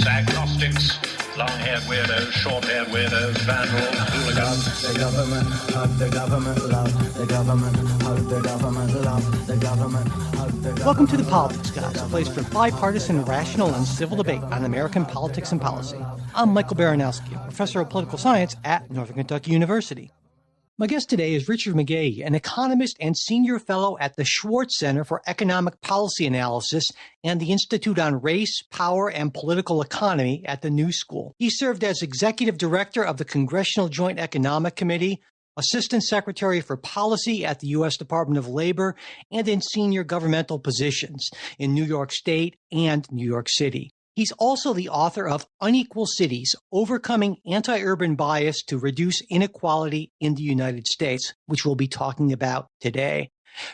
agnostics, long-haired weirdos, short-haired weirdos, vandals, hooligans. The government, hug the government, love the government, hug the government, love the government, hug the government. Welcome to The Politics Guys, a place for bipartisan, rational, and civil debate on American politics and policy. I'm Michael Baranowski, a professor of political science at Northern Kentucky University. My guest today is Richard McGay, an economist and senior fellow at the Schwartz Center for Economic Policy Analysis and the Institute on Race, Power, and Political Economy at the New School. He served as executive director of the Congressional Joint Economic Committee, assistant secretary for policy at the U.S. Department of Labor, and in senior governmental positions in New York State and New York City. He's also the author of Unequal Cities, Overcoming Anti-Urban Bias to Reduce Inequality in the United States, which we'll be talking about today.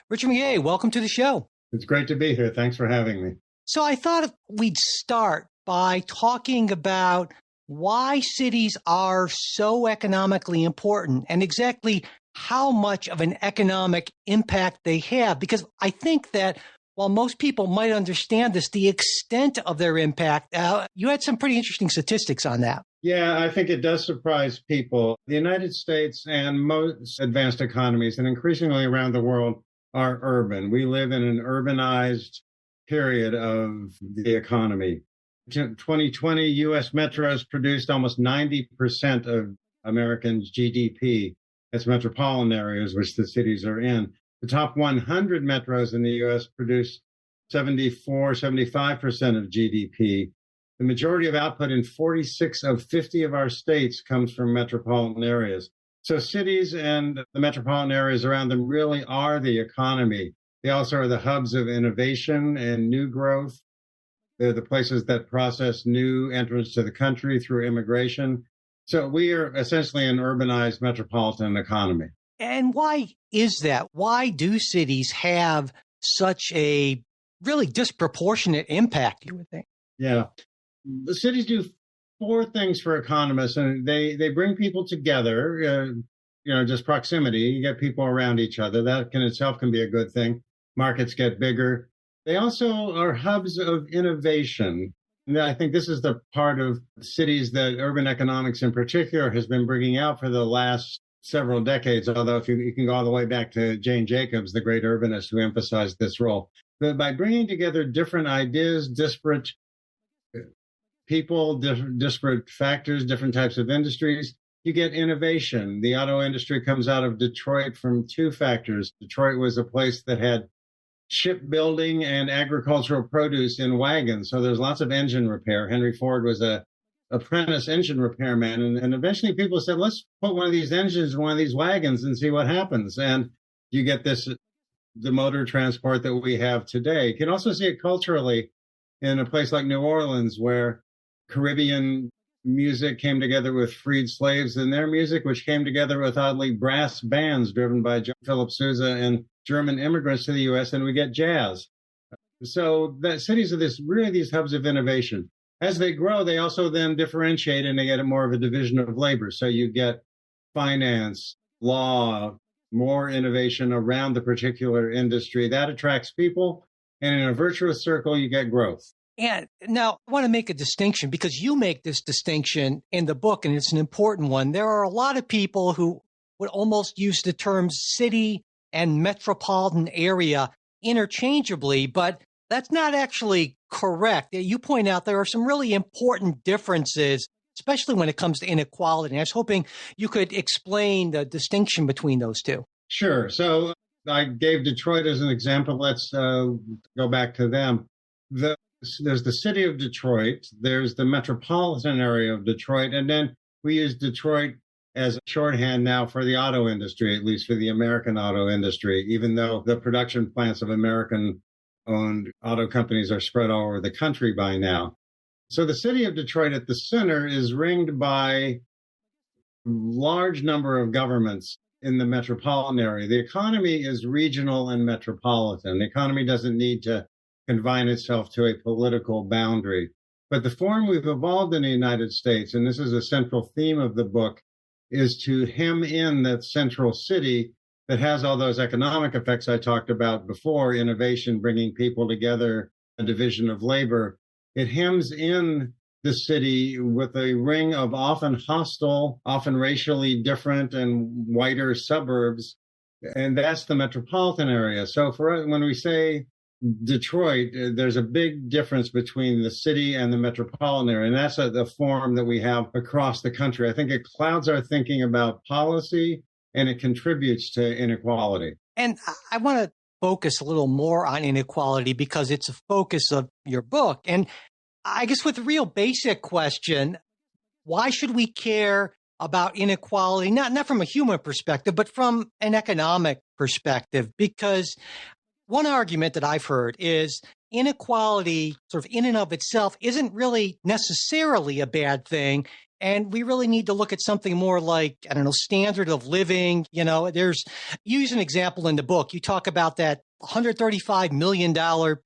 Richard McGay, welcome to the show. It's great to be here. Thanks for having me. So I thought we'd start by talking about why cities are so economically important and exactly how much of an economic impact they have, because I think that while most people might understand this, the extent of their impact, you had some pretty interesting statistics on that. Yeah, I think it does surprise people. The United States and most advanced economies, and increasingly around the world, are urban. We live in an urbanized period of the economy. In 2020, U.S. metros produced almost 90% of Americans' GDP. That's metropolitan areas, which the cities are in. The top 100 metros in the U.S. produce 75% of GDP. The majority of output in 46 of 50 of our states comes from metropolitan areas. So cities and the metropolitan areas around them really are the economy. They also are the hubs of innovation and new growth. They're the places that process new entrants to the country through immigration. So we are essentially an urbanized metropolitan economy. And why is that? Why do cities have such a really disproportionate impact, you would think? Yeah. The cities do four things for economists, and they bring people together, just proximity. You get people around each other. That can itself can be a good thing. Markets get bigger. They also are hubs of innovation. And I think this is the part of cities that urban economics in particular has been bringing out for the last several decades, although if you can go all the way back to Jane Jacobs, the great urbanist who emphasized this role. But by bringing together different ideas, disparate people, disparate factors, different types of industries, you get innovation. The auto industry comes out of Detroit from two factors. Detroit was a place that had shipbuilding and agricultural produce in wagons. So there's lots of engine repair. Henry Ford was a apprentice engine repairman. And eventually people said, let's put one of these engines in one of these wagons and see what happens. And you get the motor transport that we have today. You can also see it culturally in a place like New Orleans, where Caribbean music came together with freed slaves in their music, which came together with oddly brass bands driven by John Philip Sousa and German immigrants to the U.S., and we get jazz. So the cities are these hubs of innovation. As they grow, they also then differentiate and they get more of a division of labor. So you get finance, law, more innovation around the particular industry. That attracts people. And in a virtuous circle, you get growth. And now I want to make a distinction because you make this distinction in the book, and it's an important one. There are a lot of people who would almost use the terms city and metropolitan area interchangeably, but that's not actually correct. You point out there are some really important differences, especially when it comes to inequality. And I was hoping you could explain the distinction between those two. Sure. So I gave Detroit as an example. Let's go back to them. There's the city of Detroit. There's the metropolitan area of Detroit. And then we use Detroit as a shorthand now for the auto industry, at least for the American auto industry, even though the production plants of American-owned auto companies are spread all over the country by now. So the city of Detroit at the center is ringed by a large number of governments in the metropolitan area. The economy is regional and metropolitan. The economy doesn't need to confine itself to a political boundary. But the form we've evolved in the United States, and this is a central theme of the book, is to hem in that central city that has all those economic effects I talked about before, innovation, bringing people together, a division of labor. It hems in the city with a ring of often hostile, often racially different and whiter suburbs. And that's the metropolitan area. So when we say Detroit, there's a big difference between the city and the metropolitan area. And that's the form that we have across the country. I think it clouds our thinking about policy and it contributes to inequality. And I want to focus a little more on inequality because it's a focus of your book. And I guess with the real basic question, why should we care about inequality, not from a human perspective, but from an economic perspective? Because one argument that I've heard is inequality sort of in and of itself isn't really necessarily a bad thing. And we really need to look at something more like, I don't know, standard of living. You use an example in the book. You talk about that $135 million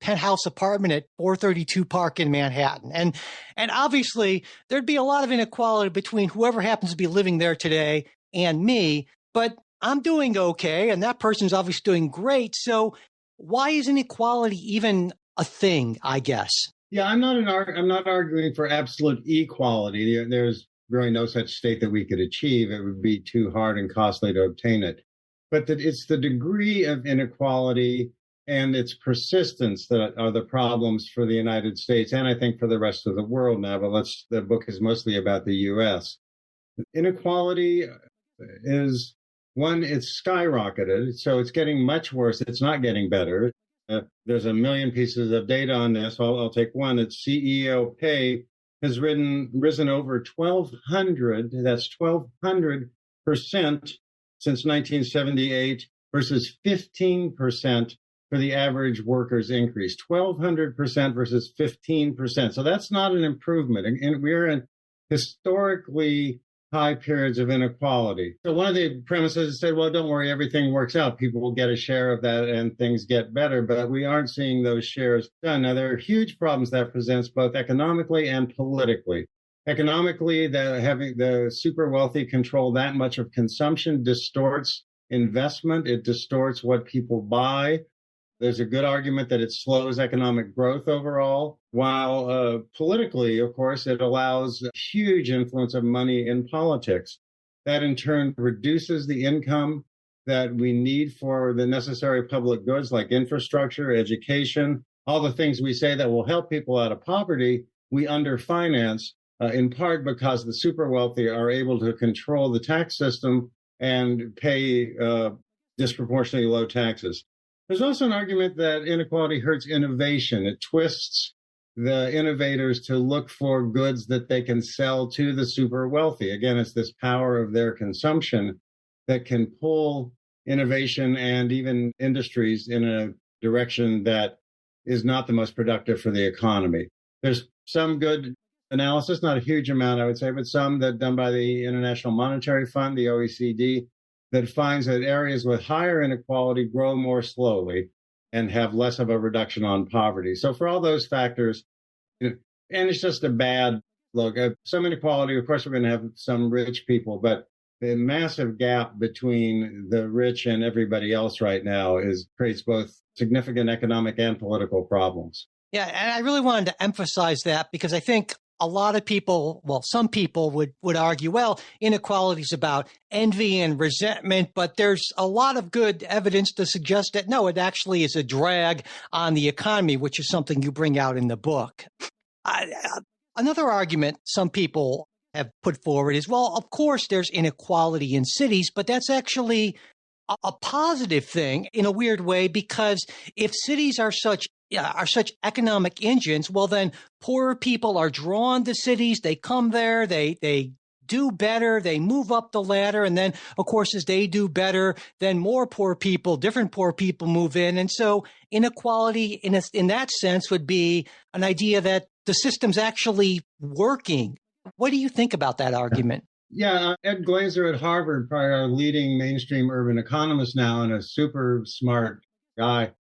penthouse apartment at 432 Park in Manhattan. And obviously there'd be a lot of inequality between whoever happens to be living there today and me, but I'm doing okay. And that person's obviously doing great. So why is inequality even a thing, I guess? Yeah, I'm not arguing for absolute equality. There's really no such state that we could achieve. It would be too hard and costly to obtain it. But that it's the degree of inequality and its persistence that are the problems for the United States and I think for the rest of the world now. But the book is mostly about the U.S. Inequality is it's skyrocketed, so it's getting much worse. It's not getting better. There's a million pieces of data on this. I'll take one. It's CEO pay has risen over 1,200. That's 1,200% since 1978 versus 15% for the average worker's increase. 1,200% versus 15%. So that's not an improvement. And we're in historically high periods of inequality. So one of the premises said, well, don't worry, everything works out. People will get a share of that and things get better, but we aren't seeing those shares done. Now, there are huge problems that presents both economically and politically. Economically, having the super wealthy control that much of consumption distorts investment. It distorts what people buy. There's a good argument that it slows economic growth overall, while politically, of course, it allows huge influence of money in politics. That in turn reduces the income that we need for the necessary public goods like infrastructure, education, all the things we say that will help people out of poverty, we underfinance, in part because the super wealthy are able to control the tax system and pay disproportionately low taxes. There's also an argument that inequality hurts innovation. It twists the innovators to look for goods that they can sell to the super wealthy. Again, it's this power of their consumption that can pull innovation and even industries in a direction that is not the most productive for the economy. There's some good analysis, not a huge amount, I would say, but some that done by the International Monetary Fund, the OECD, that finds that areas with higher inequality grow more slowly and have less of a reduction on poverty. So for all those factors, and it's just a bad look. Some inequality, of course, we're going to have some rich people, but the massive gap between the rich and everybody else right now creates both significant economic and political problems. Yeah, and I really wanted to emphasize that because I think a lot of people, well, some people would argue, well, inequality is about envy and resentment, but there's a lot of good evidence to suggest that, no, it actually is a drag on the economy, which is something you bring out in the book. Another argument some people have put forward is, well, of course, there's inequality in cities, but that's actually a positive thing in a weird way, because if cities are such economic engines, well, then poorer people are drawn to cities. They come there, they do better, they move up the ladder. And then, of course, as they do better, then more different poor people move in. And so inequality in that sense would be an idea that the system's actually working. What do you think about that argument? Yeah, Ed Glazer at Harvard, probably our leading mainstream urban economist now and a super smart guy,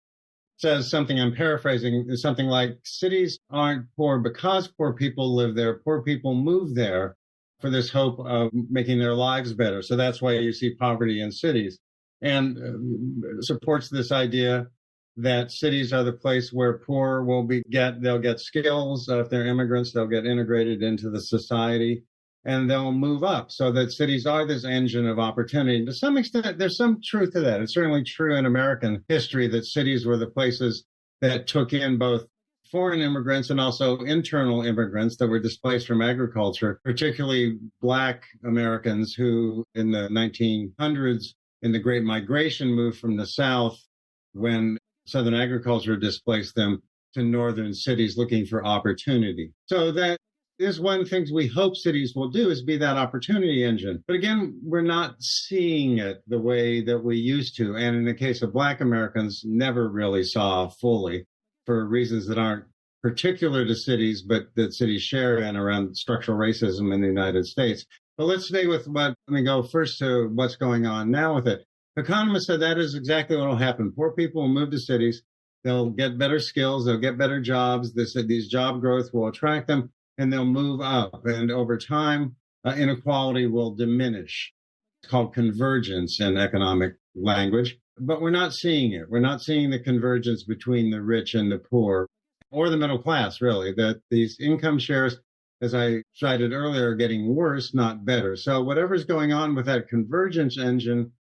says something, I'm paraphrasing, something like cities aren't poor because poor people live there. Poor people move there for this hope of making their lives better. So that's why you see poverty in cities, and supports this idea that cities are the place where poor they'll get skills. If they're immigrants, they'll get integrated into the society and they'll move up, so that cities are this engine of opportunity. To some extent, there's some truth to that. It's certainly true in American history that cities were the places that took in both foreign immigrants and also internal immigrants that were displaced from agriculture, particularly Black Americans who in the 1900s in the Great Migration moved from the South when Southern agriculture displaced them to northern cities looking for opportunity. So that is one of the things we hope cities will do, is be that opportunity engine. But again, we're not seeing it the way that we used to. And in the case of Black Americans, never really saw fully, for reasons that aren't particular to cities, but that cities share in around structural racism in the United States. But let's stay with let me go first to what's going on now with it. Economists said that is exactly what will happen. Poor people will move to cities. They'll get better skills. They'll get better jobs. These job growth will attract them, and they'll move up. And over time, inequality will diminish. It's called convergence in economic language. But we're not seeing it. We're not seeing the convergence between the rich and the poor, or the middle class, really, that these income shares, as I cited earlier, are getting worse, not better. So whatever's going on with that convergence engine,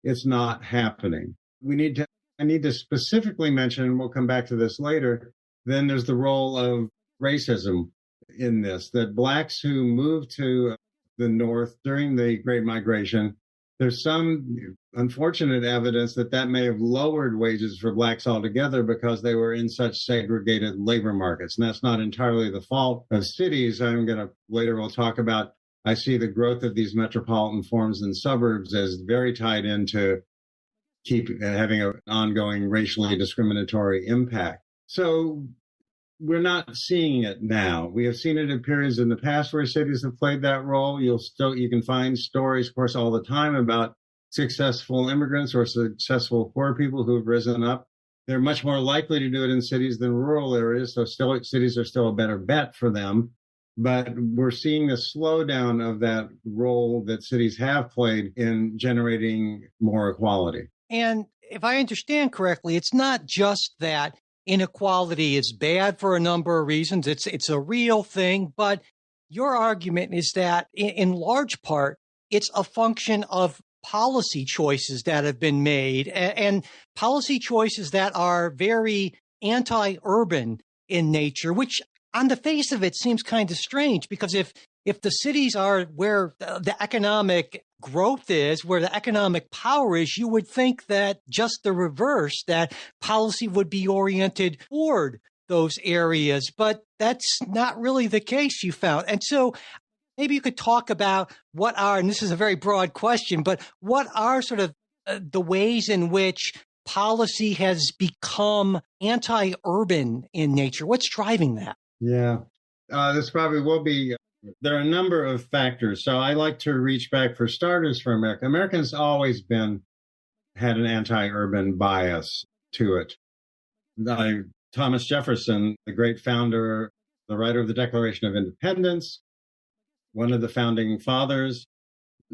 it's not happening. I need to specifically mention, and we'll come back to this later, then there's the role of racism in this, that Blacks who moved to the North during the Great Migration, there's some unfortunate evidence that may have lowered wages for Blacks altogether because they were in such segregated labor markets. And that's not entirely the fault of cities. Later we'll talk about, I see the growth of these metropolitan forms and suburbs as very tied into having an ongoing racially discriminatory impact. So we're not seeing it now. We have seen it in periods in the past where cities have played that role. You can find stories, of course, all the time about successful immigrants or successful poor people who've risen up. They're much more likely to do it in cities than rural areas. So cities are still a better bet for them. But we're seeing the slowdown of that role that cities have played in generating more equality. And if I understand correctly, it's not just that inequality is bad for a number of reasons. It's a real thing. But your argument is that in large part, it's a function of policy choices that have been made, and policy choices that are very anti-urban in nature, which on the face of it seems kind of strange, because if the cities are where the economic growth is, where the economic power is, you would think that just the reverse, that policy would be oriented toward those areas. But that's not really the case, you found. And so maybe you could talk about and this is a very broad question, but what are sort of the ways in which policy has become anti-urban in nature? What's driving that? Yeah, this probably will be. There are a number of factors. So I like to reach back, for starters, for America. Americans always had an anti-urban bias to it. Thomas Jefferson, the great founder, the writer of the Declaration of Independence, one of the founding fathers,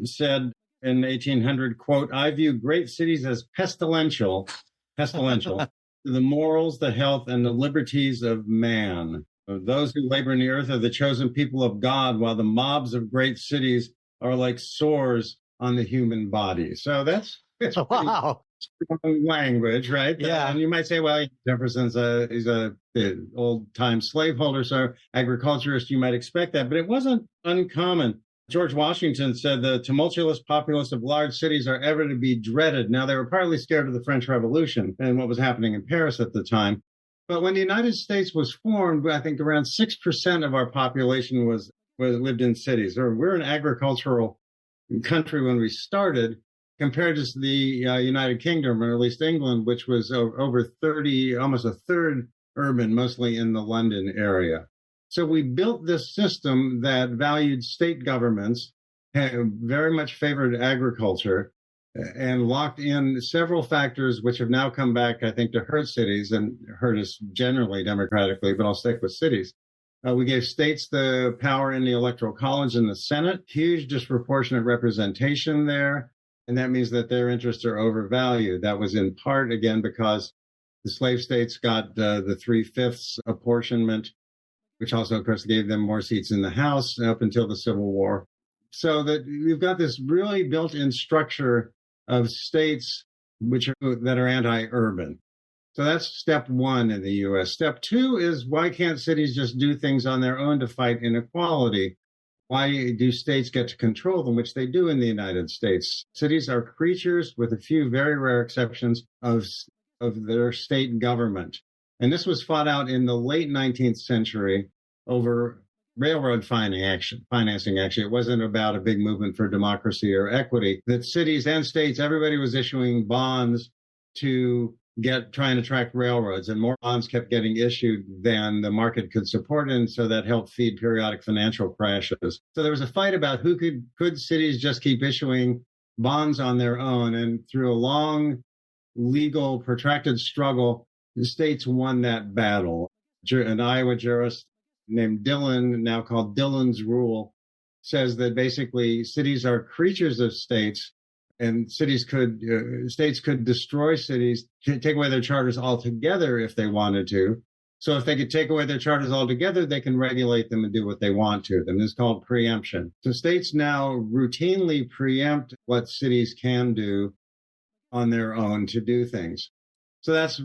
said in 1800, quote, "I view great cities as pestilential, the morals, the health, and the liberties of man. Those who labor in the earth are the chosen people of God, while the mobs of great cities are like sores on the human body." So that's wow. Strong language, right? Yeah. And you might say, well, Jefferson's he's a old-time slaveholder, so agriculturist, you might expect that. But it wasn't uncommon. George Washington said the tumultuous populace of large cities are ever to be dreaded. Now, they were partly scared of the French Revolution and what was happening in Paris at the time. But when the United States was formed, I think around 6% of our population lived in cities. We're an agricultural country when we started, compared to the United Kingdom, or at least England, which was over 30, almost a third urban, mostly in the London area. So we built this system that valued state governments, very much favored agriculture, and locked in several factors which have now come back, I think, to hurt cities and hurt us generally democratically, but I'll stick with cities. We gave states the power in the Electoral College and the Senate, huge disproportionate representation there. And that means that their interests are overvalued. That was in part, again, because The slave states got the 3/5 apportionment, which also, of course, gave them more seats in the House up until the Civil War. So that you've got this really built-in structure of states that are anti-urban. So that's step one in the U.S. Step two is, why can't cities just do things on their own to fight inequality? Why do states get to control them, which they do in the United States? Cities are creatures, with a few very rare exceptions, of their state government. And this was fought out in the late 19th century over railroad financing. Actually, it wasn't about a big movement for democracy or equity. That cities and states, everybody was issuing bonds to trying to attract railroads, and more bonds kept getting issued than the market could support, and so that helped feed periodic financial crashes. So there was a fight about could cities just keep issuing bonds on their own, and through a long, legal, protracted struggle, the states won that battle. An Iowa jurist named Dillon, now called Dillon's Rule, says that basically cities are creatures of states, and states could destroy cities, take away their charters altogether if they wanted to. So if they could take away their charters altogether, they can regulate them and do what they want to them. It's called preemption. So states now routinely preempt what cities can do on their own to do things. So that's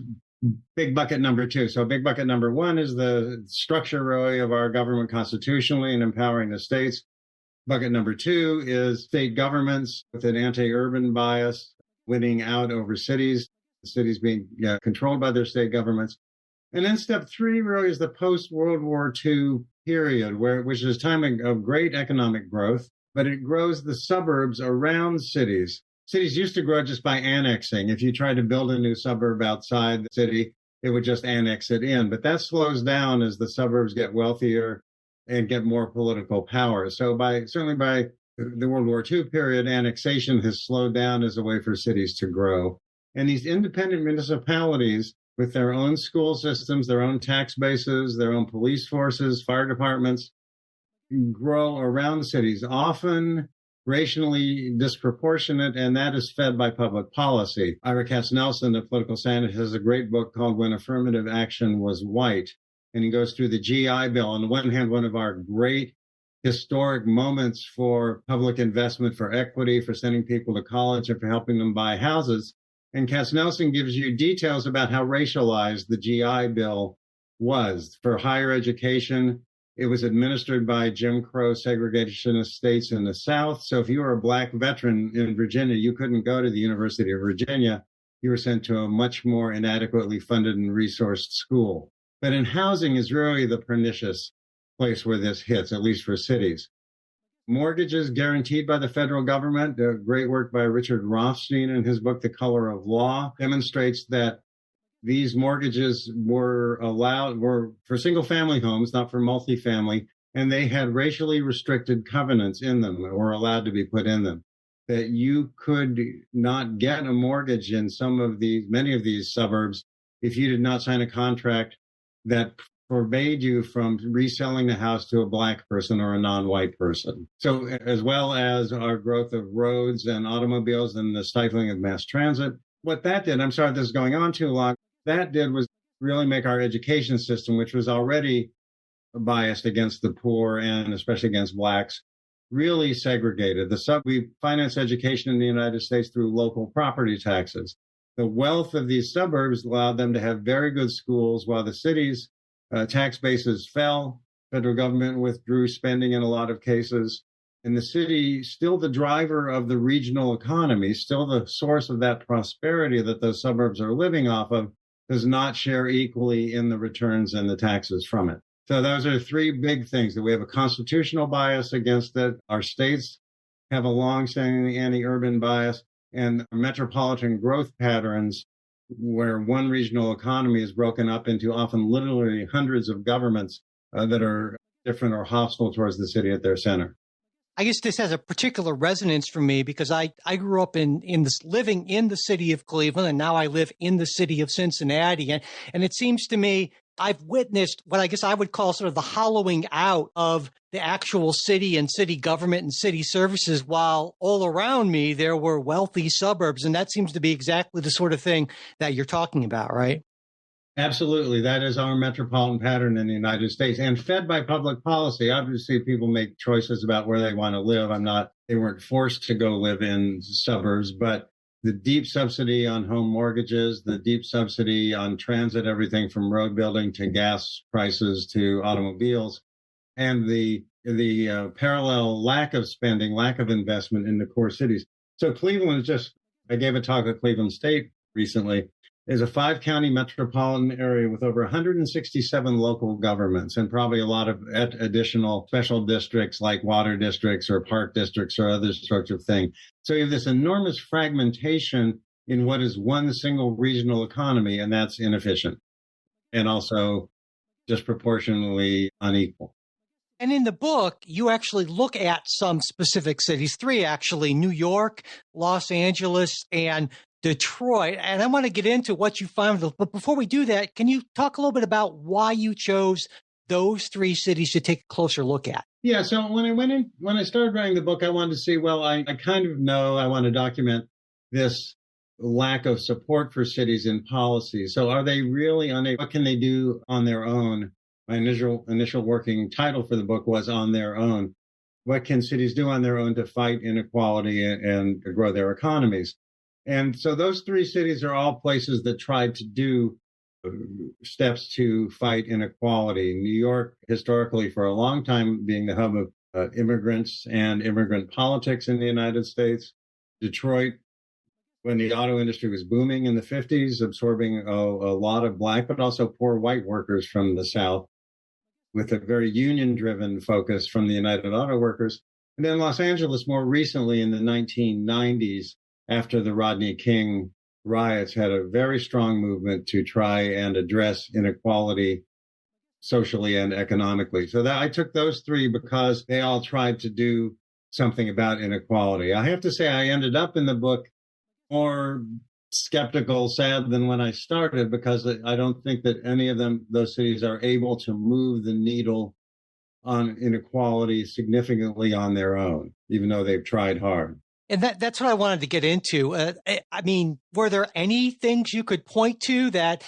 big bucket number two. So big bucket number one is the structure really of our government constitutionally and empowering the states. Bucket number two is state governments with an anti-urban bias winning out over cities, cities being controlled by their state governments. And then step three really is the post-World War II period, which is a time of great economic growth, but it grows the suburbs around cities. Cities used to grow just by annexing. If you tried to build a new suburb outside the city, it would just annex it in. But that slows down as the suburbs get wealthier and get more political power. So certainly by the World War II period, annexation has slowed down as a way for cities to grow. And these independent municipalities with their own school systems, their own tax bases, their own police forces, fire departments, grow around cities, often racially disproportionate, and that is fed by public policy. Ira Katznelson, the political scientist, has a great book called When Affirmative Action Was White. And he goes through the GI Bill. On the one hand, one of our great historic moments for public investment, for equity, for sending people to college, and for helping them buy houses. And Katznelson gives you details about how racialized the GI Bill was. For higher education, it was administered by Jim Crow segregationist states in the South. So if you were a black veteran in Virginia, you couldn't go to the University of Virginia. You were sent to a much more inadequately funded and resourced school. But in housing is really the pernicious place where this hits, at least for cities. Mortgages guaranteed by the federal government, great work by Richard Rothstein in his book, The Color of Law, demonstrates that these mortgages were for single family homes, not for multifamily, and they had racially restricted covenants in them that were allowed to be put in them. That you could not get a mortgage in many of these suburbs if you did not sign a contract that forbade you from reselling the house to a black person or a non-white person. So as well as our growth of roads and automobiles and the stifling of mass transit, what that did, I'm sorry this is going on too long, that did was really make our education system, which was already biased against the poor and especially against blacks, really segregated. We finance education in the United States through local property taxes. The wealth of these suburbs allowed them to have very good schools, while the cities' tax bases fell. Federal government withdrew spending in a lot of cases. And the city, still the driver of the regional economy, still the source of that prosperity that those suburbs are living off of, does not share equally in the returns and the taxes from it. So those are three big things: that we have a constitutional bias against it, our states have a long-standing anti-urban bias, and metropolitan growth patterns where one regional economy is broken up into often literally hundreds of governments that are different or hostile towards the city at their center. I guess this has a particular resonance for me because I grew up living in the city of Cleveland, and now I live in the city of Cincinnati. And it seems to me I've witnessed what I guess I would call sort of the hollowing out of the actual city and city government and city services, while all around me there were wealthy suburbs. And that seems to be exactly the sort of thing that you're talking about, right? Absolutely. That is our metropolitan pattern in the United States and fed by public policy. Obviously, people make choices about where they want to live. They weren't forced to go live in suburbs, but the deep subsidy on home mortgages, the deep subsidy on transit, everything from road building to gas prices to automobiles, and the parallel lack of spending, lack of investment in the core cities. So Cleveland I gave a talk at Cleveland State recently, is a 5-county metropolitan area with over 167 local governments and probably a lot of additional special districts like water districts or park districts or other sorts of things. So you have this enormous fragmentation in what is one single regional economy, and that's inefficient and also disproportionately unequal. And in the book, you actually look at some specific cities, 3 actually, New York, Los Angeles, and Detroit. And I want to get into what you found. But before we do that, can you talk a little bit about why you chose those 3 cities to take a closer look at? Yeah. So when I started writing the book, I wanted to see, well, I kind of know I want to document this lack of support for cities in policy. So are they really unable? What can they do on their own? My initial working title for the book was On Their Own. What can cities do on their own to fight inequality and grow their economies? And so those 3 cities are all places that tried to do steps to fight inequality. New York, historically, for a long time, being the hub of immigrants and immigrant politics in the United States. Detroit, when the auto industry was booming in the 50s, absorbing a lot of Black, but also poor white workers from the South, with a very union-driven focus from the United Auto Workers. And then Los Angeles, more recently in the 1990s, after the Rodney King riots, had a very strong movement to try and address inequality socially and economically. So I took those 3 because they all tried to do something about inequality. I have to say, I ended up in the book more skeptical, sad than when I started, because I don't think that any of those cities are able to move the needle on inequality significantly on their own, even though they've tried hard. And that's what I wanted to get into. I mean, were there any things you could point to that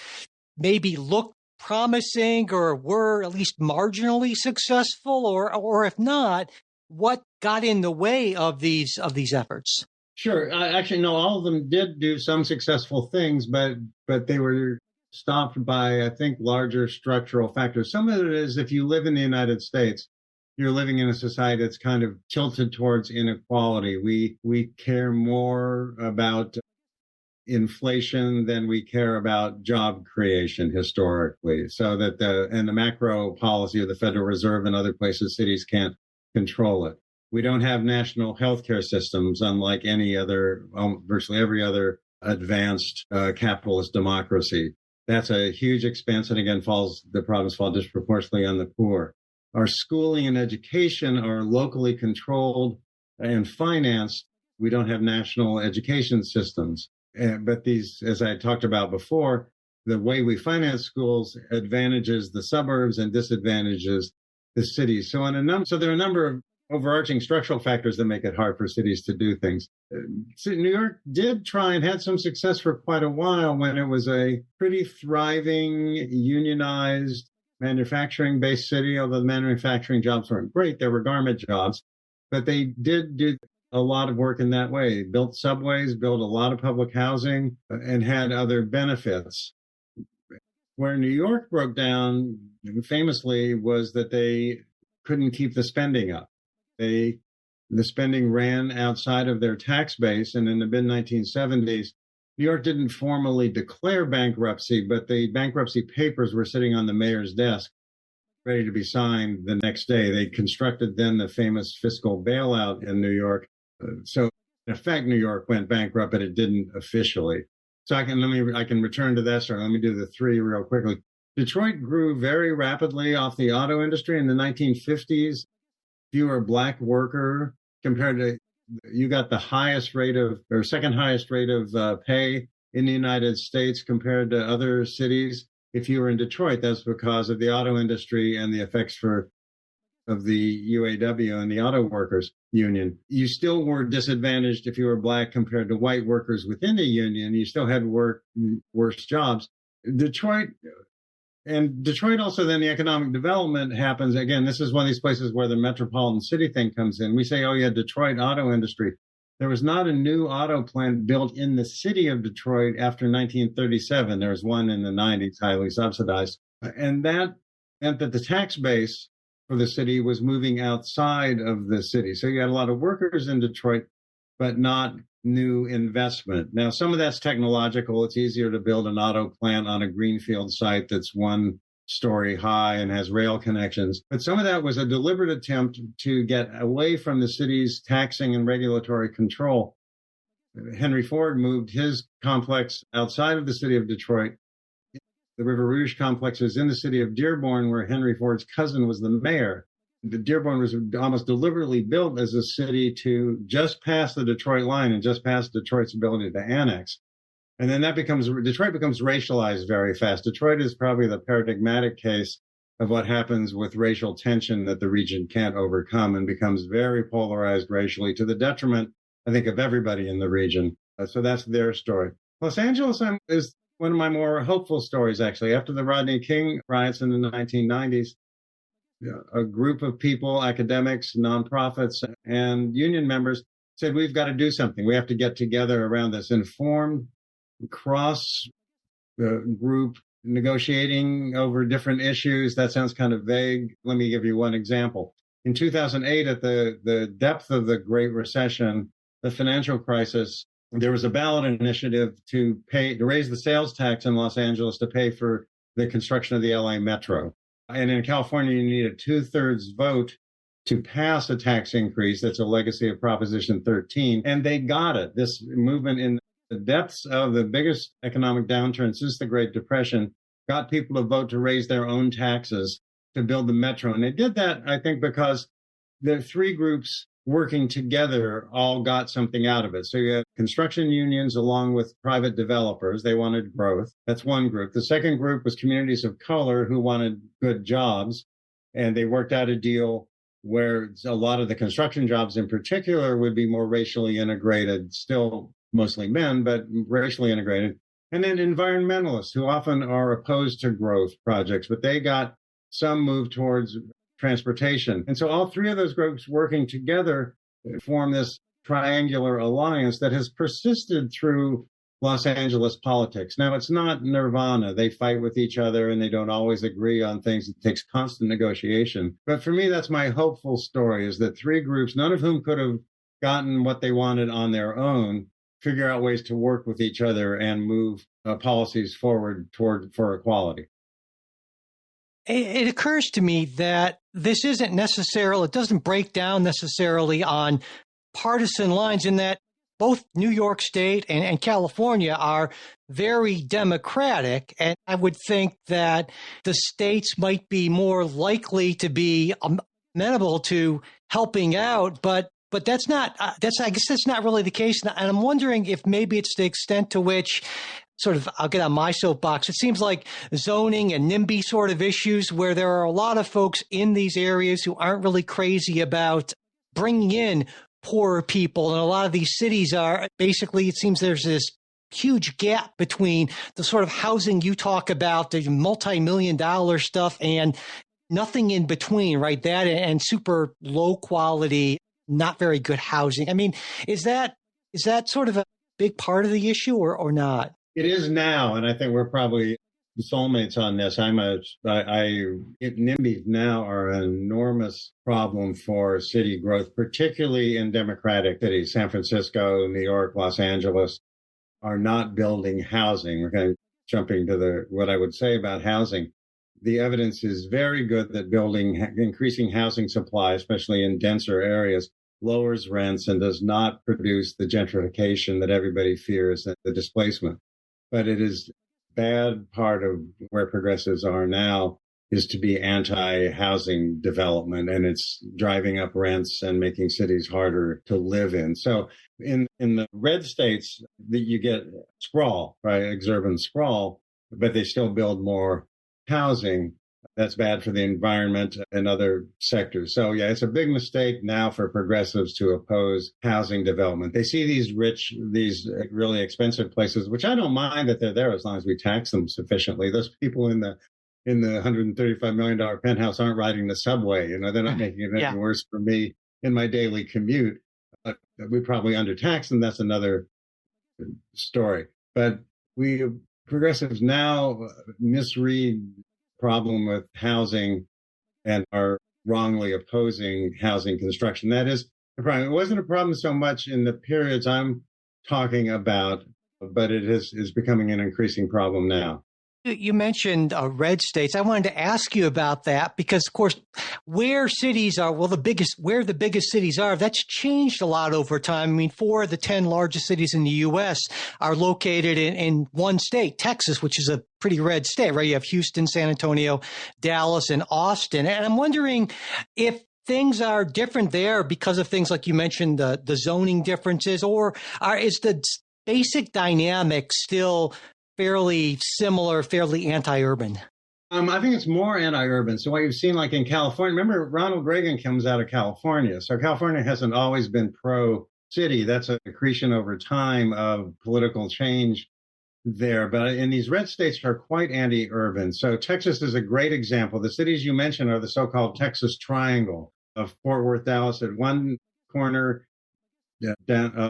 maybe looked promising or were at least marginally successful, or if not, what got in the way of these efforts? Sure. Actually, no, all of them did do some successful things, but they were stopped by, I think, larger structural factors. Some of it is if you live in the United States, you're living in a society that's kind of tilted towards inequality. We care more about inflation than we care about job creation historically. So that the macro policy of the Federal Reserve and other places, cities can't control it. We don't have national healthcare systems, unlike any other, virtually every other advanced capitalist democracy. That's a huge expense, and again, the problems fall disproportionately on the poor. Our schooling and education are locally controlled and financed. We don't have national education systems. But these, as I talked about before, the way we finance schools advantages the suburbs and disadvantages the cities. So there are a number of overarching structural factors that make it hard for cities to do things. New York did try and had some success for quite a while when it was a pretty thriving, unionized, manufacturing-based city, although the manufacturing jobs weren't great. They were garment jobs. But they did do a lot of work in that way. Built subways, built a lot of public housing, and had other benefits. Where New York broke down famously was that they couldn't keep the spending up. The spending ran outside of their tax base, and in the mid-1970s, New York didn't formally declare bankruptcy, but the bankruptcy papers were sitting on the mayor's desk, ready to be signed the next day. They constructed then the famous fiscal bailout in New York. So in effect, New York went bankrupt, but it didn't officially. So I can return to that. Sorry, let me do the 3 real quickly. Detroit grew very rapidly off the auto industry in the 1950s. Fewer Black worker compared to, you got the highest rate of, or second highest rate of pay in the United States compared to other cities. If you were in Detroit, that's because of the auto industry and the effects of the UAW and the auto workers union. You still were disadvantaged if you were Black compared to white workers within the union. You still had worse jobs. Detroit and Detroit also, then the economic development happens. Again, this is one of these places where the metropolitan city thing comes in. We say, oh yeah, Detroit auto industry. There was not a new auto plant built in the city of Detroit after 1937. There was one in the 90s, highly subsidized. And that meant that the tax base for the city was moving outside of the city. So you had a lot of workers in Detroit, but not new investment. Now, some of that's technological. It's easier to build an auto plant on a greenfield site that's one story high and has rail connections. But some of that was a deliberate attempt to get away from the city's taxing and regulatory control. Henry Ford moved his complex outside of the city of Detroit. The River Rouge complex was in the city of Dearborn, where Henry Ford's cousin was the mayor. The Dearborn was almost deliberately built as a city to just pass the Detroit line and just pass Detroit's ability to annex. And then Detroit becomes racialized very fast. Detroit is probably the paradigmatic case of what happens with racial tension that the region can't overcome and becomes very polarized racially to the detriment, I think, of everybody in the region. So that's their story. Los Angeles is one of my more hopeful stories, actually. After the Rodney King riots in the 1990s, a group of people, academics, nonprofits, and union members said, we've got to do something. We have to get together around this, informed cross group negotiating over different issues. That sounds kind of vague. Let me give you one example. In 2008, at the depth of the Great Recession, the financial crisis, there was a ballot initiative to raise the sales tax in Los Angeles to pay for the construction of the LA Metro. And in California, you need a 2/3 vote to pass a tax increase. That's a legacy of Proposition 13. And they got it. This movement in the depths of the biggest economic downturn since the Great Depression got people to vote to raise their own taxes to build the metro. And they did that, I think, because the three groups working together all got something out of it. So you had construction unions along with private developers. They wanted growth. That's one group. The second group was communities of color who wanted good jobs. And they worked out a deal where a lot of the construction jobs in particular would be more racially integrated, still mostly men, but racially integrated. And then environmentalists who often are opposed to growth projects, but they got some move towards transportation. And so all three of those groups working together form this triangular alliance that has persisted through Los Angeles politics. Now, it's not nirvana. They fight with each other and they don't always agree on things. It takes constant negotiation. But for me, that's my hopeful story, is that three groups, none of whom could have gotten what they wanted on their own, figure out ways to work with each other and move policies forward for equality. It occurs to me that this isn't necessarily, it doesn't break down necessarily on partisan lines, in that both New York State and California are very democratic. And I would think that the states might be more likely to be amenable to helping out, but that's not, I guess that's not really the case. And I'm wondering if maybe it's the extent to which, sort of, I'll get on my soapbox, it seems like zoning and NIMBY sort of issues, where there are a lot of folks in these areas who aren't really crazy about bringing in poorer people. And a lot of these cities are basically, it seems there's this huge gap between the sort of housing you talk about, the multi-million-dollar stuff, and nothing in between, right? That and super low quality, not very good housing. I mean, is that sort of a big part of the issue or not? It is now, and I think we're probably soulmates on this. NIMBYs now are an enormous problem for city growth, particularly in democratic cities. San Francisco, New York, Los Angeles are not building housing. We're kind of jumping to what I would say about housing. The evidence is very good that increasing housing supply, especially in denser areas, lowers rents and does not produce the gentrification that everybody fears, the displacement. But it is bad part of where progressives are now is to be anti-housing development, and it's driving up rents and making cities harder to live in. So in the red states, you get sprawl, right? Exurban sprawl, but they still build more housing. that's bad for the environment and other sectors. So yeah, it's a big mistake now for progressives to oppose housing development. They see these really expensive places, which I don't mind that they're there as long as we tax them sufficiently. Those people in the $135 million penthouse aren't riding the subway. They're not making it any worse for me in my daily commute. We probably undertax them. That's another story. But we progressives now misread problem with housing and are wrongly opposing housing construction. That is the problem. It wasn't a problem so much in the periods I'm talking about, but it is becoming an increasing problem now. You mentioned red states. I wanted to ask you about that because, of course, where the biggest cities are, that's changed a lot over time. I mean, 4 of the 10 largest cities in the U.S. are located in one state, Texas, which is a pretty red state, right? You have Houston, San Antonio, Dallas, and Austin. And I'm wondering if things are different there because of things like you mentioned, the zoning differences, or is the basic dynamic still fairly similar, fairly anti-urban? I think it's more anti-urban. So what you've seen, like in California, remember Ronald Reagan comes out of California. So California hasn't always been pro-city. That's an accretion over time of political change there. But in these red states are quite anti-urban. So Texas is a great example. The cities you mentioned are the so-called Texas Triangle of Fort Worth, Dallas at one corner,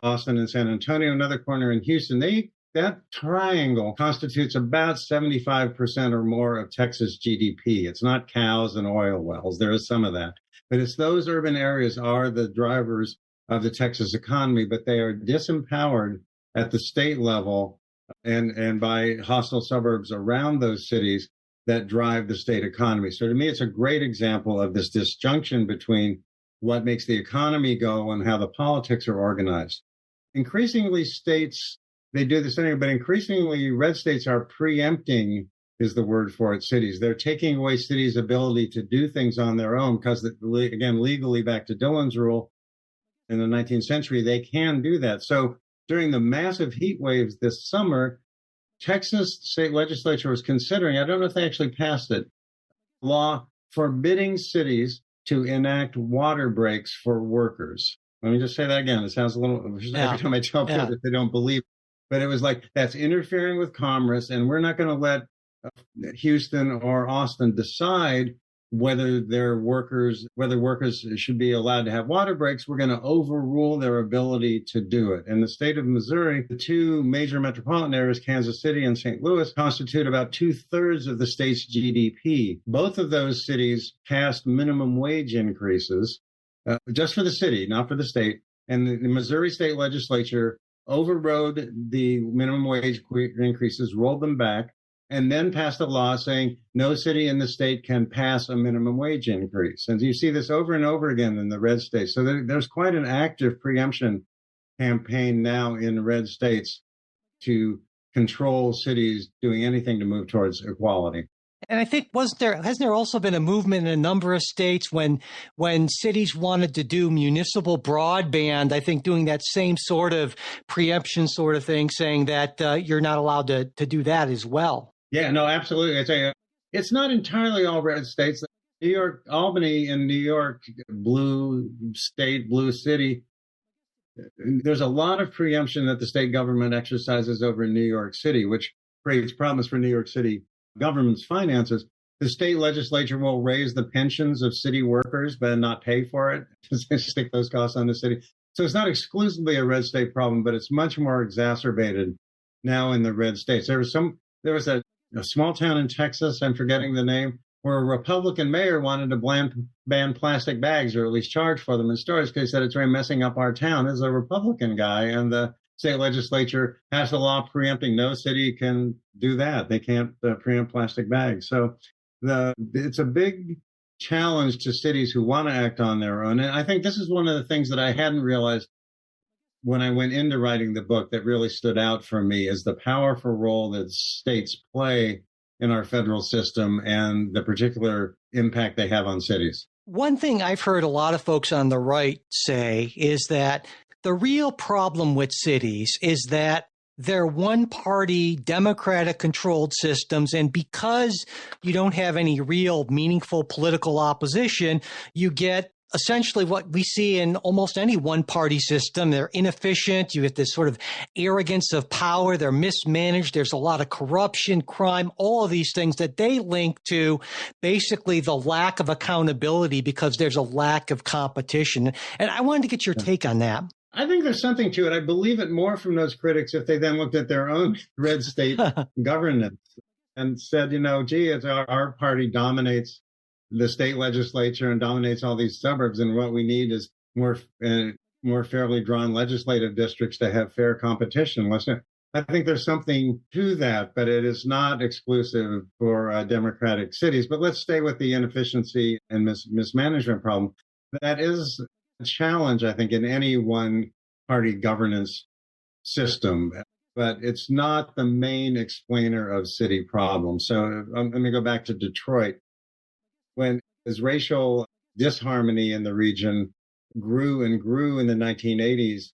Austin and San Antonio, another corner in Houston. That triangle constitutes about 75% or more of Texas GDP. It's not cows and oil wells. There is some of that. But it's those urban areas are the drivers of the Texas economy, but they are disempowered at the state level and by hostile suburbs around those cities that drive the state economy. So to me, it's a great example of this disjunction between what makes the economy go and how the politics are organized. Increasingly, states they do this anyway, but increasingly red states are preempting, is the word for it, cities. They're taking away cities' ability to do things on their own because, again, legally, back to Dillon's rule in the 19th century, they can do that. So during the massive heat waves this summer, Texas state legislature was considering, I don't know if they actually passed it, law forbidding cities to enact water breaks for workers. Let me just say that again. It sounds a little, every time I tell people that they don't believe. But it was like, that's interfering with commerce, and we're not going to let Houston or Austin decide whether workers should be allowed to have water breaks. We're going to overrule their ability to do it. In the state of Missouri, the 2 major metropolitan areas, Kansas City and St. Louis, constitute about 2/3 of the state's GDP. Both of those cities passed minimum wage increases just for the city, not for the state. And the Missouri state legislature overrode the minimum wage increases, rolled them back, and then passed a law saying no city in the state can pass a minimum wage increase. And you see this over and over again in the red states. So there's quite an active preemption campaign now in red states to control cities doing anything to move towards equality. And I think hasn't there also been a movement in a number of states when cities wanted to do municipal broadband, I think doing that same sort of preemption sort of thing, saying that you're not allowed to do that as well. Yeah, no, absolutely. It's not entirely all red states. New York, Albany in New York, blue state, blue city. There's a lot of preemption that the state government exercises over New York City, which creates problems for New York City government's finances. The state legislature will raise the pensions of city workers, but not pay for it, stick those costs on the city. So it's not exclusively a red state problem, but it's much more exacerbated now in the red states. There was a small town in Texas, I'm forgetting the name, where a Republican mayor wanted to ban plastic bags, or at least charge for them in stores, because he said it's really messing up our town. As a Republican guy, and the state legislature passed a law preempting no city can do that. They can't preempt plastic bags. So it's a big challenge to cities who want to act on their own. And I think this is one of the things that I hadn't realized when I went into writing the book that really stood out for me, is the powerful role that states play in our federal system and the particular impact they have on cities. One thing I've heard a lot of folks on the right say is that the real problem with cities is that they're one-party, Democratic-controlled systems, and because you don't have any real meaningful political opposition, you get essentially what we see in almost any one-party system. They're inefficient. You get this sort of arrogance of power. They're mismanaged. There's a lot of corruption, crime, all of these things that they link to basically the lack of accountability because there's a lack of competition. And I wanted to get your take on that. I think there's something to it. I believe it more from those critics if they then looked at their own red state governance and said, gee, it's our party dominates the state legislature and dominates all these suburbs. And what we need is more fairly drawn legislative districts to have fair competition. I think there's something to that, but it is not exclusive for democratic cities. But let's stay with the inefficiency and mismanagement problem. That is a challenge, I think, in any one party governance system, but it's not the main explainer of city problems. So let me go back to Detroit. When as racial disharmony in the region grew and grew in the 1980s,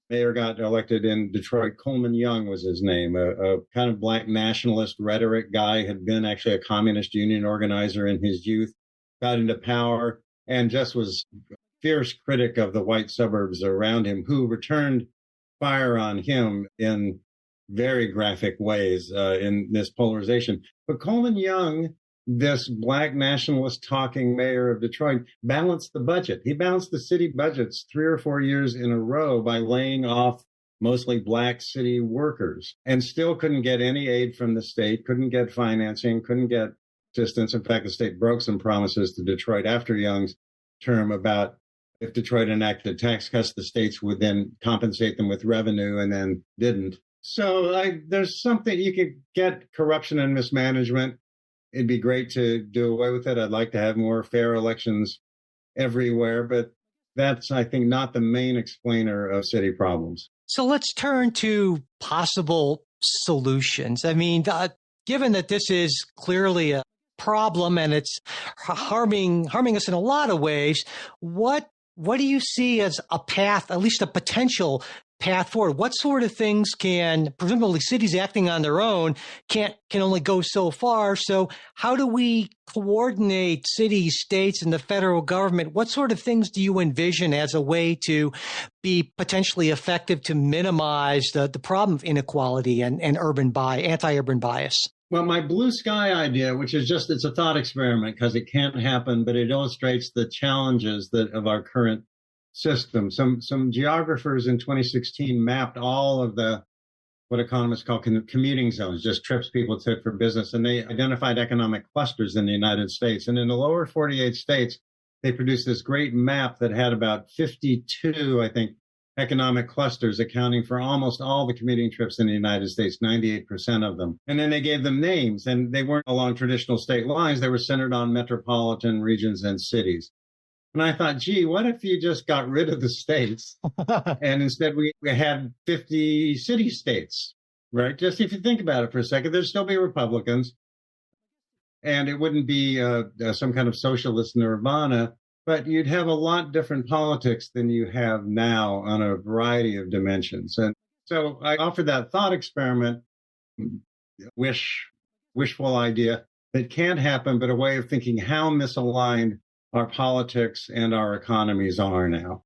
mayor got elected in Detroit. Coleman Young was his name, a kind of black nationalist rhetoric guy, had been actually a communist union organizer in his youth, got into power, and just was a fierce critic of the white suburbs around him, who returned fire on him in very graphic ways in this polarization. But Coleman Young, this black nationalist talking mayor of Detroit, balanced the budget. He balanced the city budgets 3 or 4 years in a row by laying off mostly black city workers, and still couldn't get any aid from the state, couldn't get financing, couldn't get assistance. In fact, the state broke some promises to Detroit after Young's term about if Detroit enacted tax cuts, the states would then compensate them with revenue, and then didn't. So there's something, you could get corruption and mismanagement. It'd be great to do away with it. I'd like to have more fair elections everywhere, but that's, I think, not the main explainer of city problems. So let's turn to possible solutions. I mean, given that this is clearly a problem and it's harming us in a lot of ways, what do you see as a path, at least a potential path forward? What sort of things can, presumably cities acting on their own can only go so far. So how do we coordinate cities, states, and the federal government? What sort of things do you envision as a way to be potentially effective to minimize the problem of inequality and anti-urban bias? Well, my blue sky idea, which is just, it's a thought experiment because it can't happen, but it illustrates the challenges of our current system. Some geographers in 2016 mapped all of what economists call commuting zones, just trips people took for business, and they identified economic clusters in the United States. And in the lower 48 states, they produced this great map that had about 52, I think, economic clusters accounting for almost all the commuting trips in the United States, 98% of them. And then they gave them names, and they weren't along traditional state lines. They were centered on metropolitan regions and cities. And I thought, gee, what if you just got rid of the states and instead we had 50 city states, right? Just if you think about it for a second, there'd still be Republicans and it wouldn't be some kind of socialist nirvana, but you'd have a lot different politics than you have now on a variety of dimensions. And so I offered that thought experiment, wishful idea that can't happen, but a way of thinking how misaligned our politics and our economies are now.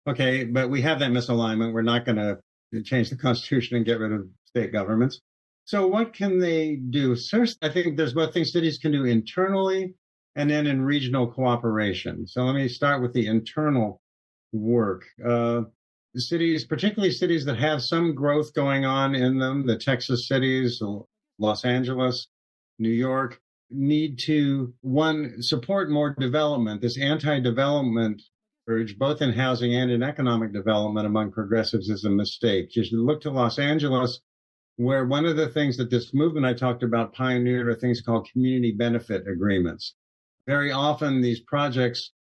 Okay, but we have that misalignment. We're not going to change the Constitution and get rid of state governments. So what can they do? First, I think there's both things cities can do internally and then in regional cooperation. So let me start with the internal work. Cities, particularly cities that have some growth going on in them, the Texas cities, Los Angeles, New York, need to, one, support more development. This anti-development urge, both in housing and in economic development among progressives, is a mistake. You should look to Los Angeles, where one of the things that this movement I talked about pioneered are things called community benefit agreements. Very often these projects,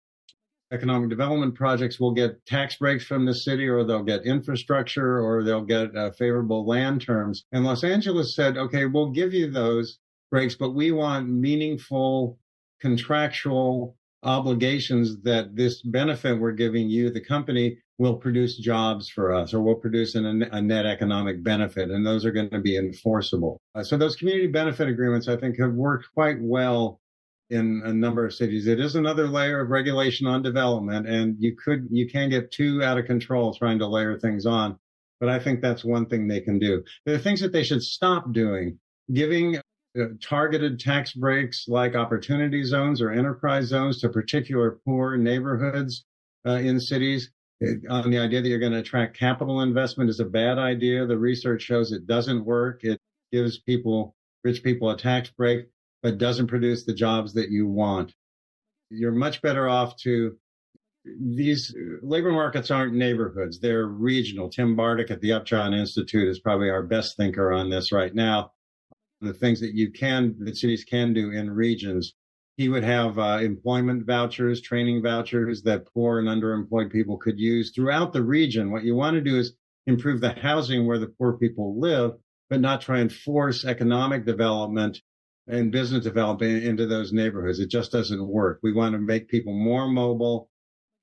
economic development projects, will get tax breaks from the city, or they'll get infrastructure, or they'll get favorable land terms. And Los Angeles said, okay, we'll give you those breaks, but we want meaningful contractual obligations that this benefit we're giving you, the company, will produce jobs for us or will produce a net economic benefit, and those are going to be enforceable. So those community benefit agreements, I think, have worked quite well in a number of cities. It is another layer of regulation on development, and you can get too out of control trying to layer things on. But I think that's one thing they can do. There are things that they should stop doing, giving targeted tax breaks like opportunity zones or enterprise zones to particular poor neighborhoods in cities. On the idea that you're going to attract capital investment is a bad idea. The research shows it doesn't work. It gives rich people a tax break, but doesn't produce the jobs that you want. You're much better off these labor markets aren't neighborhoods. They're regional. Tim Bardick at the Upjohn Institute is probably our best thinker on this right now. The things that cities can do in regions. He would have employment vouchers, training vouchers that poor and underemployed people could use throughout the region. What you want to do is improve the housing where the poor people live, but not try and force economic development and business development into those neighborhoods. It just doesn't work. We want to make people more mobile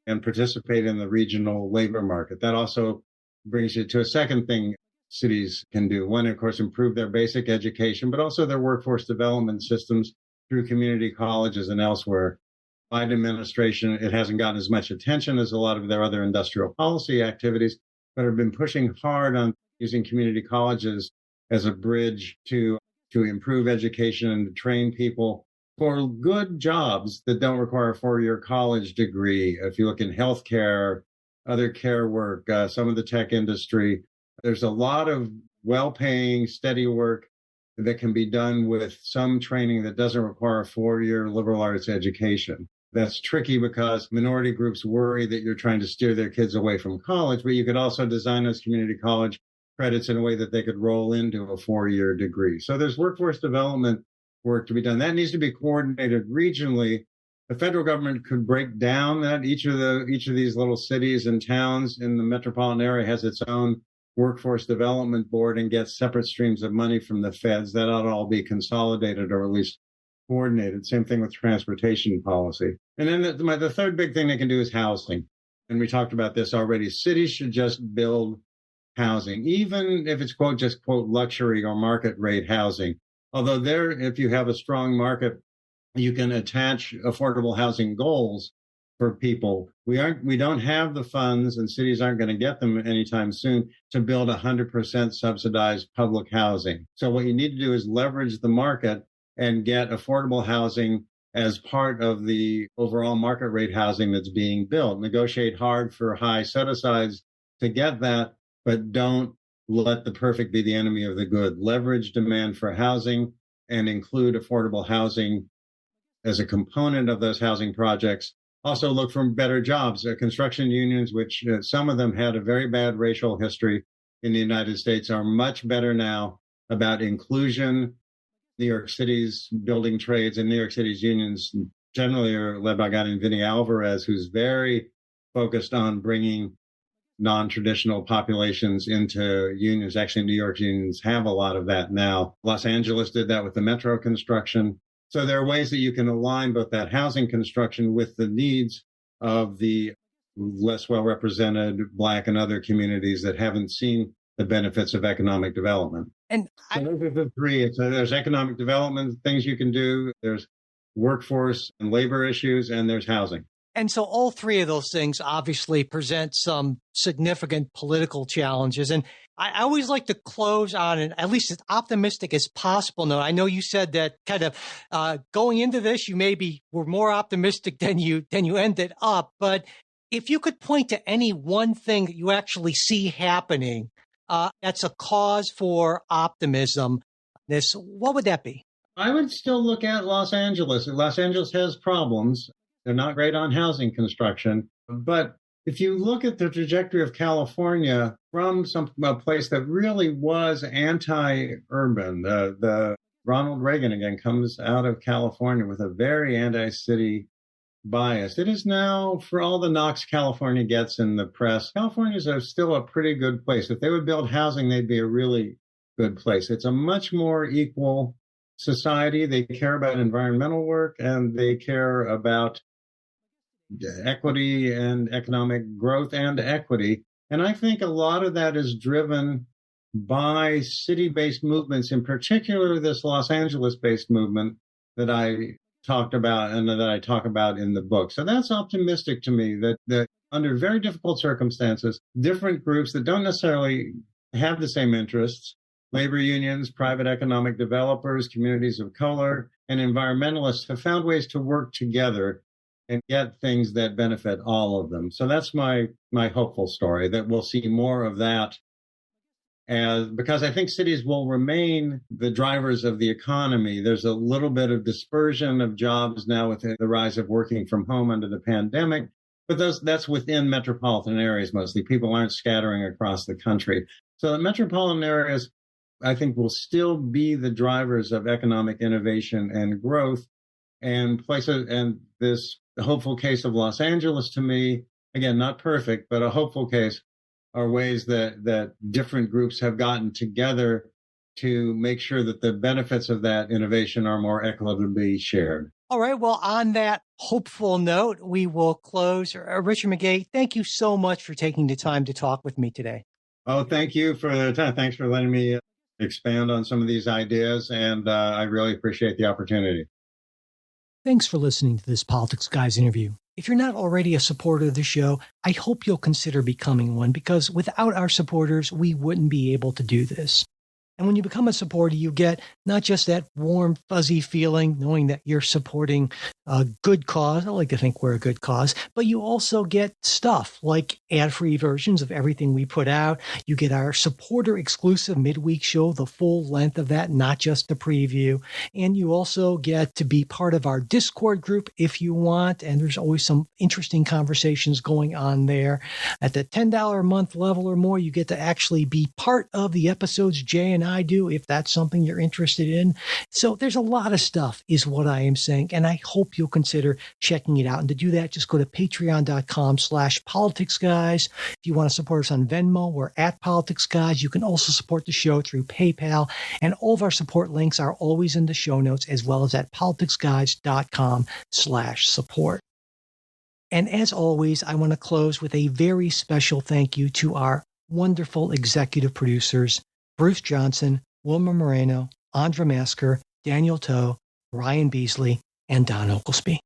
and participate in the regional labor market. That also brings you to a second thing cities can do. One, of course, improve their basic education, but also their workforce development systems through community colleges and elsewhere. Biden administration, it hasn't gotten as much attention as a lot of their other industrial policy activities, but have been pushing hard on using community colleges as a bridge to improve education and to train people for good jobs that don't require a 4-year college degree. If you look in healthcare, other care work, some of the tech industry, there's a lot of well-paying, steady work that can be done with some training that doesn't require a 4-year liberal arts education. That's tricky because minority groups worry that you're trying to steer their kids away from college, but you could also design those community college credits in a way that they could roll into a 4-year degree. So there's workforce development work to be done. That needs to be coordinated regionally. The federal government could break down that each of these little cities and towns in the metropolitan area has its own workforce development board and get separate streams of money from the feds. That ought to all be consolidated or at least coordinated. Same thing with transportation policy. And then the third big thing they can do is housing. And we talked about this already. Cities should just build housing, even if it's just luxury or market rate housing. Although if you have a strong market, you can attach affordable housing goals for people. We don't have the funds, and cities aren't going to get them anytime soon, to build 100% subsidized public housing. So what you need to do is leverage the market and get affordable housing as part of the overall market rate housing that's being built. Negotiate hard for high set-asides to get that, but don't let the perfect be the enemy of the good. Leverage demand for housing and include affordable housing as a component of those housing projects. Also look for better jobs. Construction unions, which some of them had a very bad racial history in the United States, are much better now about inclusion. New York City's building trades and New York City's unions generally are led by a guy named Vinny Alvarez, who's very focused on bringing non-traditional populations into unions. Actually, New York unions have a lot of that now. Los Angeles did that with the metro construction. So there are ways that you can align both that housing construction with the needs of the less well-represented Black and other communities that haven't seen the benefits of economic development. And so those are the three. There's economic development things you can do, there's workforce and labor issues, and there's housing. And so all three of those things obviously present some significant political challenges. And I always like to close on at least as optimistic as possible note. I know you said that kind of going into this, you maybe were more optimistic than you ended up. But if you could point to any one thing that you actually see happening that's a cause for optimism, what would that be? I would still look at Los Angeles. Los Angeles has problems. They're not great on housing construction. But if you look at the trajectory of California from a place that really was anti-urban, the Ronald Reagan, again, comes out of California with a very anti-city bias. It is now, for all the knocks California gets in the press, California is still a pretty good place. If they would build housing, they'd be a really good place. It's a much more equal society. They care about environmental work, and they care about equity and economic growth and equity. And I think a lot of that is driven by city-based movements, in particular this Los Angeles-based movement that I talked about and that I talk about in the book. So that's optimistic to me that under very difficult circumstances, different groups that don't necessarily have the same interests, labor unions, private economic developers, communities of color, and environmentalists have found ways to work together and get things that benefit all of them. So that's my hopeful story, that we'll see more of that, because I think cities will remain the drivers of the economy. There's a little bit of dispersion of jobs now with the rise of working from home under the pandemic, but that's within metropolitan areas mostly. People aren't scattering across the country. So the metropolitan areas, I think, will still be the drivers of economic innovation and growth. And places, and this hopeful case of Los Angeles, to me, again, not perfect, but a hopeful case, are ways that different groups have gotten together to make sure that the benefits of that innovation are more equitably shared. All right. Well, on that hopeful note, we will close. Richard McGay, thank you so much for taking the time to talk with me today. Oh, thank you for the time. Thanks for letting me expand on some of these ideas, and I really appreciate the opportunity. Thanks for listening to this Politics Guys interview. If you're not already a supporter of the show, I hope you'll consider becoming one, because without our supporters, we wouldn't be able to do this. And when you become a supporter, you get not just that warm, fuzzy feeling knowing that you're supporting a good cause. I like to think we're a good cause, but you also get stuff like ad-free versions of everything we put out. You get our supporter exclusive midweek show, the full length of that, not just the preview. And you also get to be part of our Discord group if you want. And there's always some interesting conversations going on there. At the $10 a month level or more, you get to actually be part of the episodes Jay and I do, if that's something you're interested in. So there's a lot of stuff, is what I am saying. And I hope you'll consider checking it out. And to do that, just go to patreon.com/politicsguys. If you want to support us on Venmo, we're at Politics Guys. You can also support the show through PayPal. And all of our support links are always in the show notes, as well as at politicsguys.com/support. And as always, I want to close with a very special thank you to our wonderful executive producers, Bruce Johnson, Wilma Moreno, Andra Masker, Daniel Toe, Ryan Beasley, and Don Oglesby.